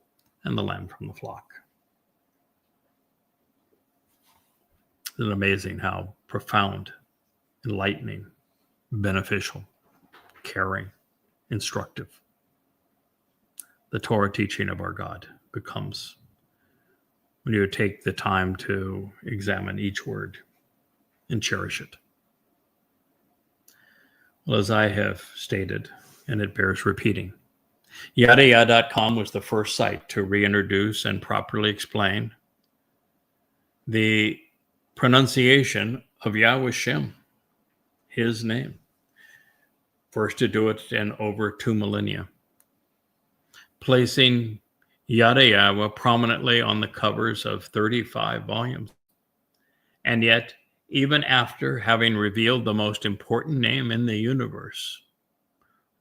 and the lamb from the flock. It's amazing how profound, enlightening, beneficial, caring, instructive the Torah teaching of our God becomes when you take the time to examine each word and cherish it. Well, as I have stated, and it bears repeating, Yahowah.com was the first site to reintroduce and properly explain the pronunciation of Yahweh Shem, his name. first to do it in over 2 millennia, placing Yahowah prominently on the covers of 35 volumes. And yet, even after having revealed the most important name in the universe,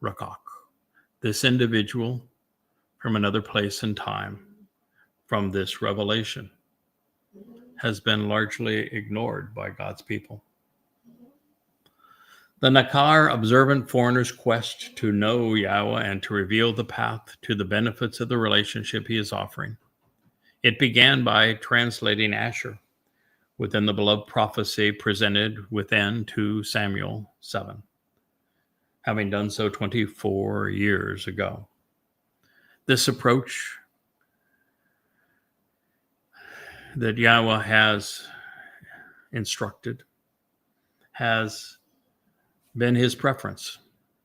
Rakak, this individual from another place and time, from this revelation, has been largely ignored by God's people. The Nakar observant foreigner's quest to know Yahowah and to reveal the path to the benefits of the relationship he is offering. It began by translating Asher within the beloved prophecy presented within 2 Samuel 7, having done so 24 years ago. This approach that Yahowah has instructed has been his preference.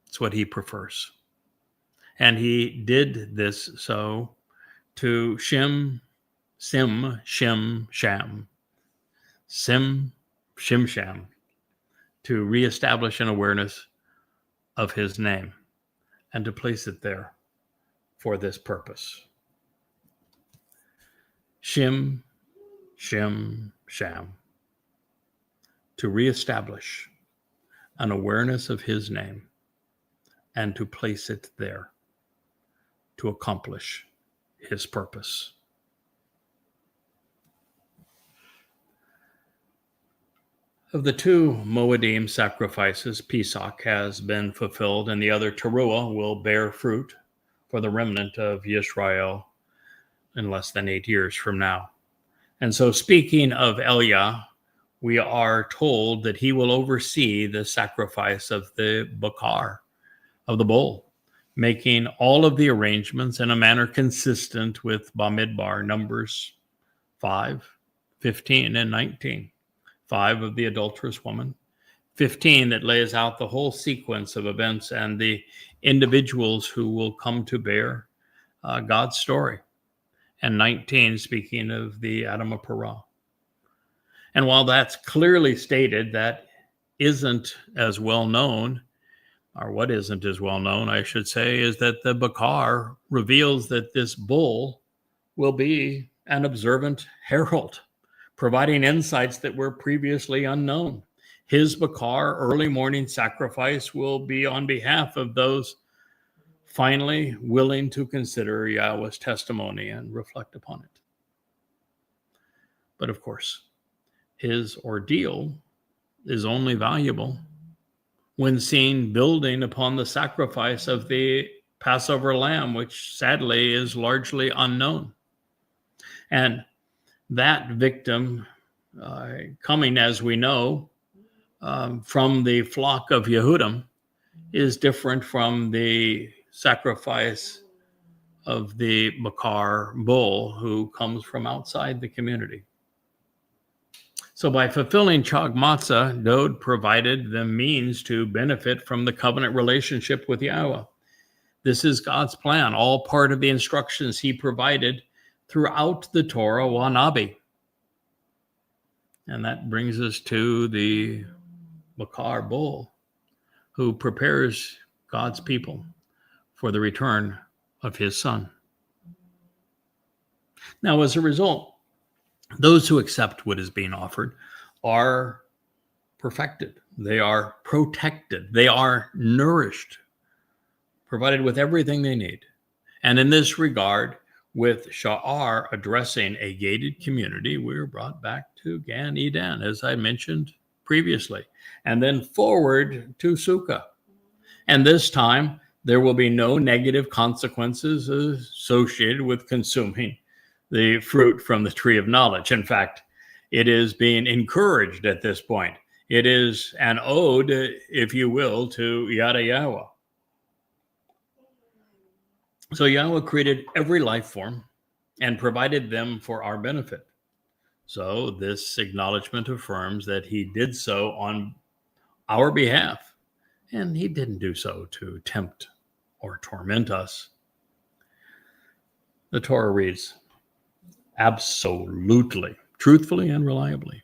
It's what he prefers. And he did this so to Shim, Sham, to reestablish an awareness of his name and to place it there for this purpose. Shim, Sham, to reestablish an awareness of his name and to place it there to accomplish his purpose. Of the 2 Moedim sacrifices, Pesach has been fulfilled, and the other Teruah will bear fruit for the remnant of Yisrael in less than 8 years from now. And so, speaking of Elia, we are told that he will oversee the sacrifice of the Bakar, of the bull, making all of the arrangements in a manner consistent with Bamidbar, Numbers 5, 15, and 19. 5 of the adulterous woman, 15 that lays out the whole sequence of events and the individuals who will come to bear God's story, and 19 speaking of the Adamah Parah. And while that's clearly stated, that isn't as well known, or what isn't as well known, I should say, is that the Bakar reveals that this bull will be an observant herald, providing insights that were previously unknown. His Bakar early morning sacrifice will be on behalf of those finally willing to consider Yahowah's testimony and reflect upon it. But of course, his ordeal is only valuable when seen building upon the sacrifice of the Passover lamb, which sadly is largely unknown. And that victim coming, as we know, from the flock of Yehudim is different from the sacrifice of the Bakar bull who comes from outside the community. So by fulfilling Chag Matzah, Dowd provided the means to benefit from the covenant relationship with Yahowah. This is God's plan, all part of the instructions he provided throughout the Torah Wanabi. And that brings us to the Bakar bull, who prepares God's people for the return of his son. Now, as a result, those who accept what is being offered are perfected. They are protected. They are nourished, provided with everything they need. And in this regard, with Sha'ar addressing a gated community, we're brought back to Gan Eden, as I mentioned previously, and then forward to Sukah. And this time, there will be no negative consequences associated with consuming the fruit from the tree of knowledge. In fact, it is being encouraged at this point. It is an ode, if you will, to Yahowah. So Yahowah created every life form and provided them for our benefit. So this acknowledgement affirms that he did so on our behalf, and he didn't do so to tempt or torment us. The Torah reads, absolutely, truthfully, and reliably,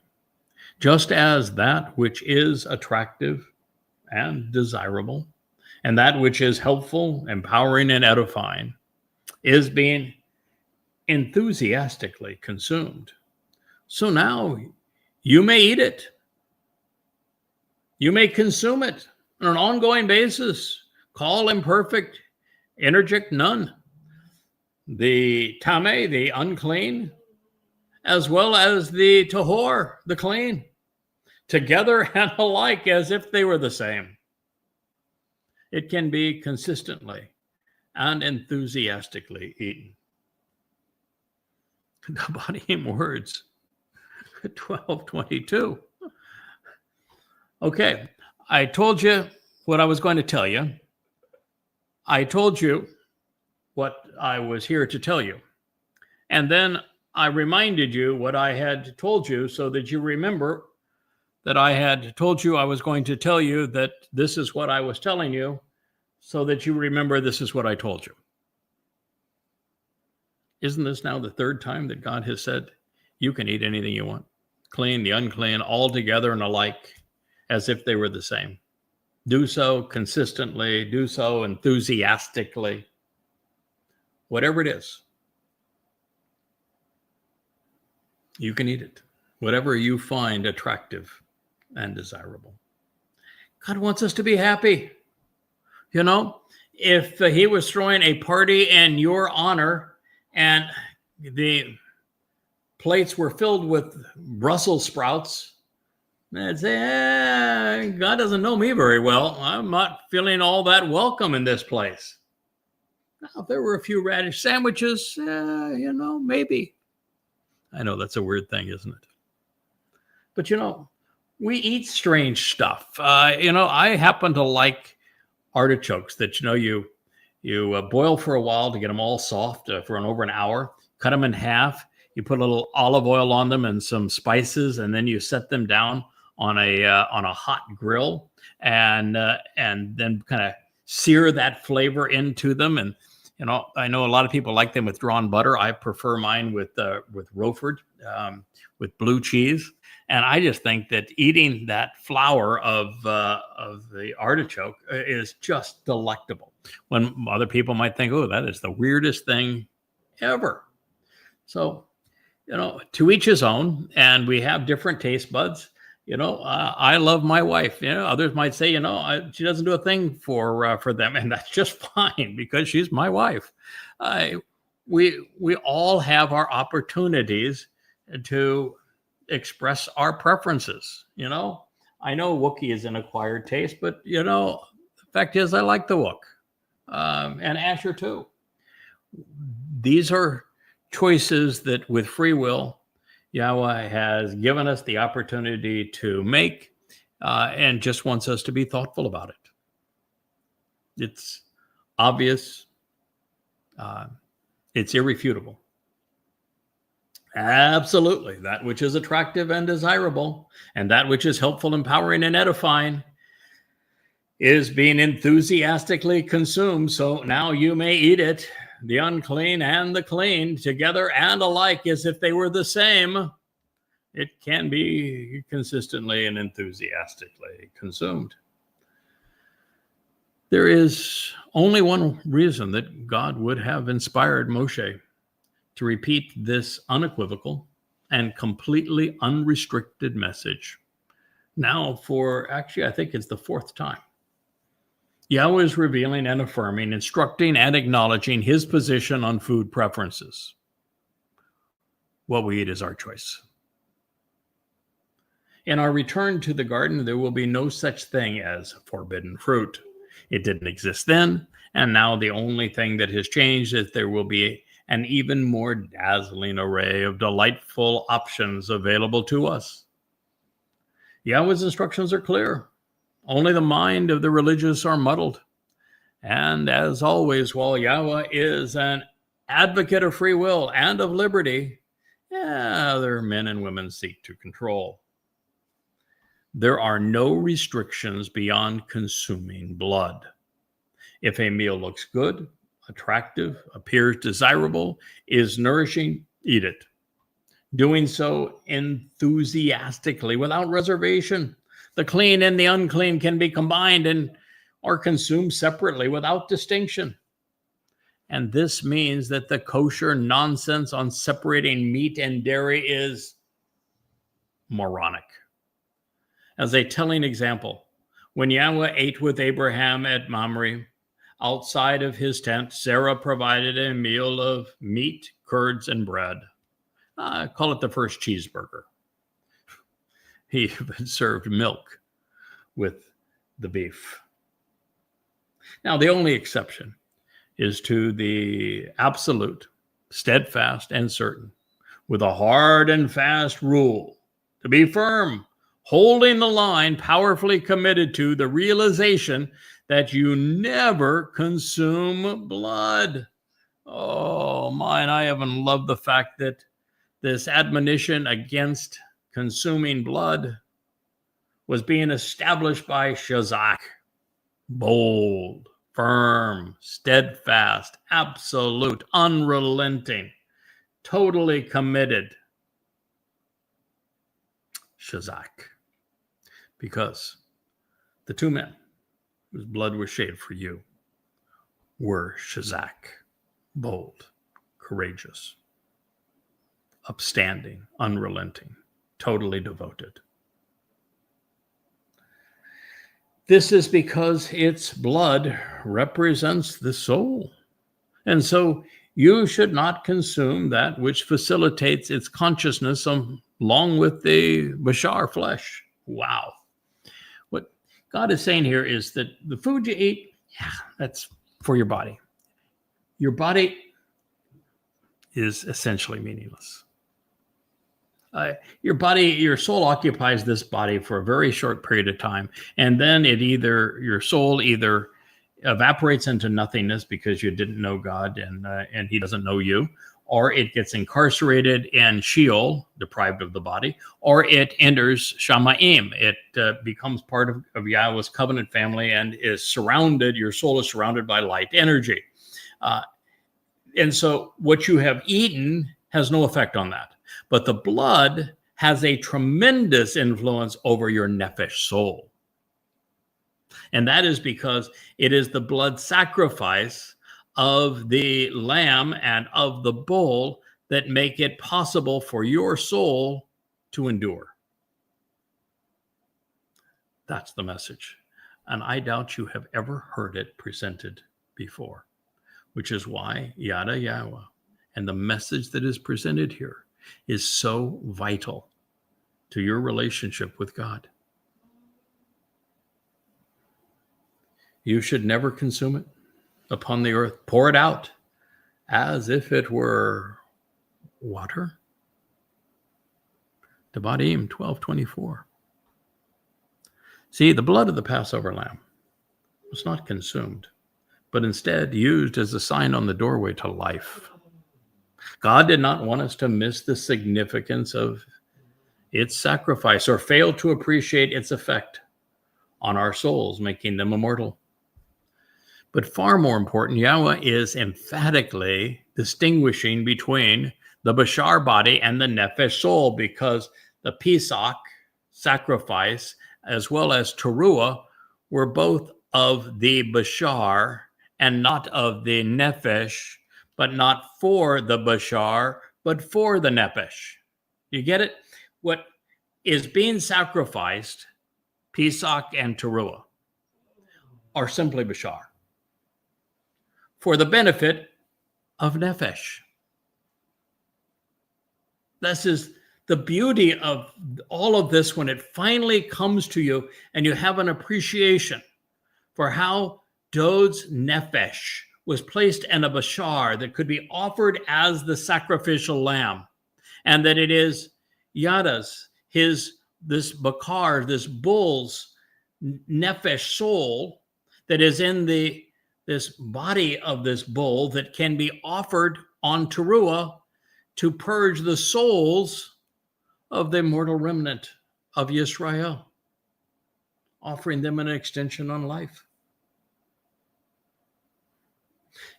just as that which is attractive and desirable and that which is helpful, empowering, and edifying is being enthusiastically consumed. So now you may eat it. You may consume it on an ongoing basis. Call imperfect, interject none. The tame, the unclean, as well as the tahor, the clean, together and alike as if they were the same. It can be consistently and enthusiastically eaten. Dabarym words, 12:22. Okay, I told you what I was going to tell you. I told you what I was here to tell you. And then I reminded you what I had told you so that you remember that I had told you I was going to tell you that this is what I was telling you so that you remember this is what I told you. Isn't this now the third time that God has said, you can eat anything you want, clean, the unclean, all together and alike, as if they were the same. Do so consistently, do so enthusiastically, whatever it is. You can eat it, whatever you find attractive and desirable. God wants us to be happy. You know, if he was throwing a party in your honor and the plates were filled with Brussels sprouts, I'd say, God doesn't know me very well. I'm not feeling all that welcome in this place. Now, if there were a few radish sandwiches, maybe. I know that's a weird thing, isn't it? But, we eat strange stuff. I happen to like artichokes that, you boil for a while to get them all soft for over an hour, cut them in half. You put a little olive oil on them and some spices, and then you set them down on a hot grill, and then kind of sear that flavor into them. And I know a lot of people like them with drawn butter. I prefer mine with Roquefort, with blue cheese. And I just think that eating that flour of the artichoke is just delectable. When other people might think, oh, that is the weirdest thing ever. So, to each his own, and we have different taste buds. I love my wife. Others might say, she doesn't do a thing for them, and that's just fine because she's my wife. We all have our opportunities to express our preferences. I know Wookiee is an acquired taste, but the fact is, I like the Wook, and Asher too. These are choices that, with free will, Yahowah has given us the opportunity to make, and just wants us to be thoughtful about it. It's obvious. It's irrefutable. Absolutely. That which is attractive and desirable, and that which is helpful, empowering, and edifying is being enthusiastically consumed. So now you may eat it, the unclean and the clean, together and alike as if they were the same. It can be consistently and enthusiastically consumed. There is only one reason that God would have inspired Moshe to repeat this unequivocal and completely unrestricted message. Now for, actually, I think it's the fourth time. Yahowah is revealing and affirming, instructing and acknowledging his position on food preferences. What we eat is our choice. In our return to the garden, there will be no such thing as forbidden fruit. It didn't exist then, and now the only thing that has changed is there will be an even more dazzling array of delightful options available to us. Yahowah's instructions are clear. Only the mind of the religious are muddled. And as always, while Yahowah is an advocate of free will and of liberty, other men and women seek to control. There are no restrictions beyond consuming blood. If a meal looks good, attractive, appears desirable, is nourishing, eat it. Doing so enthusiastically, without reservation. The clean and the unclean can be combined, and are consumed separately without distinction. And this means that the kosher nonsense on separating meat and dairy is moronic. As a telling example, when Yahweh ate with Abraham at Mamre, outside of his tent, Sarah provided a meal of meat, curds, and bread. Call it the first cheeseburger. He even served milk with the beef. Now, the only exception is to the absolute, steadfast, and certain, with a hard and fast rule to be firm, holding the line, powerfully committed to the realization that you never consume blood. Oh, mine, I even love the fact that this admonition against consuming blood was being established by Shazak. Bold, firm, steadfast, absolute, unrelenting, totally committed. Shazak. Because the two men whose blood was shed for you were Shazak. Bold, courageous, upstanding, unrelenting, totally devoted. This is because its blood represents the soul. And so you should not consume that which facilitates its consciousness along with the Bashar flesh. Wow. What God is saying here is that the food you eat, that's for your body. Your body is essentially meaningless. Your soul occupies this body for a very short period of time, and then your soul either evaporates into nothingness because you didn't know God and He doesn't know you, or it gets incarcerated in Sheol, deprived of the body, or it enters Shamayim. It becomes part of Yahweh's covenant family and your soul is surrounded by light energy. And so what you have eaten has no effect on that. But the blood has a tremendous influence over your Nephesh soul. And that is because it is the blood sacrifice of the lamb and of the bull that make it possible for your soul to endure. That's the message. And I doubt you have ever heard it presented before, which is why Yada Yahweh and the message that is presented here is so vital to your relationship with God. You should never consume it upon the earth. Pour it out as if it were water. Dabarym 12:24. See, the blood of the Passover lamb was not consumed, but instead used as a sign on the doorway to life. God did not want us to miss the significance of its sacrifice or fail to appreciate its effect on our souls, making them immortal. But far more important, Yahweh is emphatically distinguishing between the Bashar body and the Nephesh soul, because the Pesach sacrifice as well as Teruah were both of the Bashar and not of the Nephesh, but not for the Bashar, but for the Nephesh. You get it? What is being sacrificed, Pesach and Teruah, are simply Bashar for the benefit of Nephesh. This is the beauty of all of this when it finally comes to you and you have an appreciation for how Dowd's Nephesh was placed in a Bashar that could be offered as the sacrificial lamb, and that it is Yada's, this Bakar, this bull's Nephesh soul that is in this body of this bull that can be offered on Teruah to purge the souls of the mortal remnant of Yisrael, offering them an extension on life.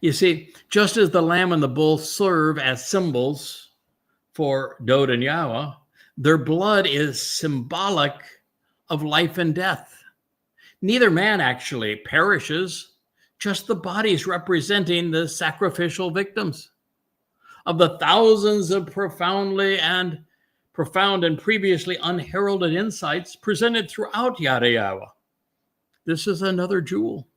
You see, just as the lamb and the bull serve as symbols for Dowd and Yahweh, their blood is symbolic of life and death, Neither man actually perishes, just the bodies representing the sacrificial victims. Of the thousands of profound and previously unheralded insights presented throughout Yahowah, this is another jewel.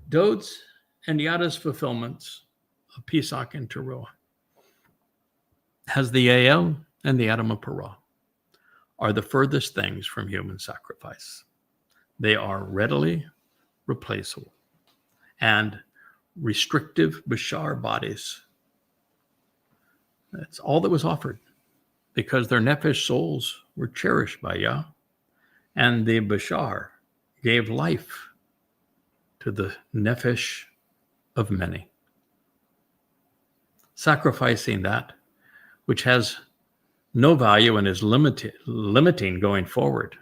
Dowd's and Yada's fulfillments of Pesach and Teruah, as the Yael and the Adam of Parah, are the furthest things from human sacrifice. They are readily replaceable and restrictive Bashar bodies. That's all that was offered, because their Nephesh souls were cherished by Yah, and the Bashar gave life to the Nephesh of many, sacrificing that which has no value and is limiting going forward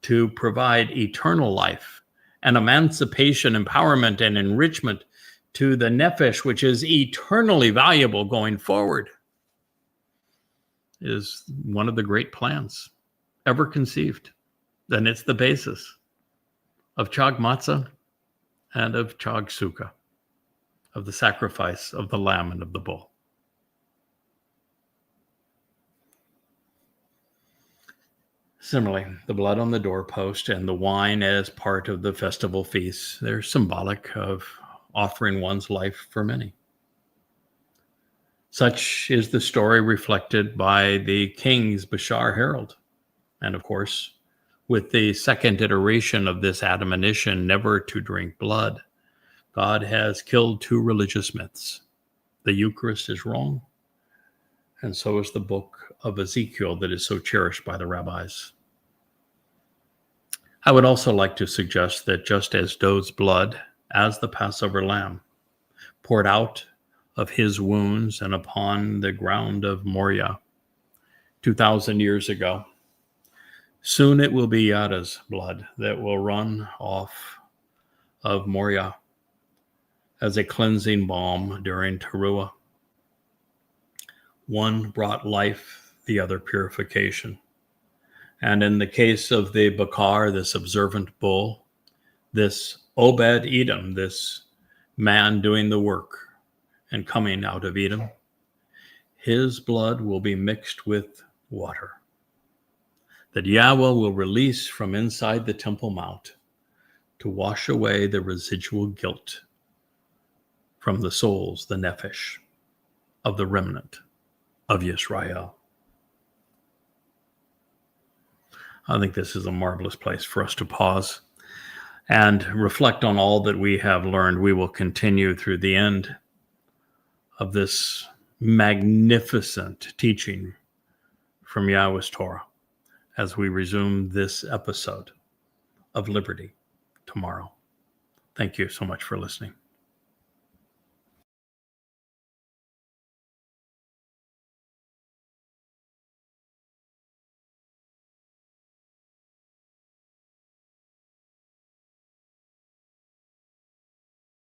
to provide eternal life and emancipation, empowerment, and enrichment to the Nephesh, which is eternally valuable going forward, is one of the great plans ever conceived. And it's the basis of Chag Matzah and of Chag Sukah, of the sacrifice of the lamb and of the bull. Similarly, the blood on the doorpost and the wine as part of the festival feasts, they're symbolic of offering one's life for many. Such is the story reflected by the king's Bashar herald. And of course, with the second iteration of this admonition never to drink blood, God has killed two religious myths. The Eucharist is wrong, and so is the book of Ezekiel that is so cherished by the rabbis. I would also like to suggest that just as Dowd's blood, as the Passover lamb, poured out of his wounds and upon the ground of Moriah 2,000 years ago, soon it will be Yada's blood that will run off of Moriah as a cleansing balm during Teruah. One brought life, the other purification. And in the case of the Bakar, this observant bull, this Obed Edom, this man doing the work and coming out of Edom, his blood will be mixed with water that Yahowah will release from inside the Temple Mount to wash away the residual guilt from the souls, the Nephesh, of the remnant of Yisrael. I think this is a marvelous place for us to pause and reflect on all that we have learned. We will continue through the end of this magnificent teaching from Yahowah's Torah as we resume this episode of Liberty tomorrow. Thank you so much for listening.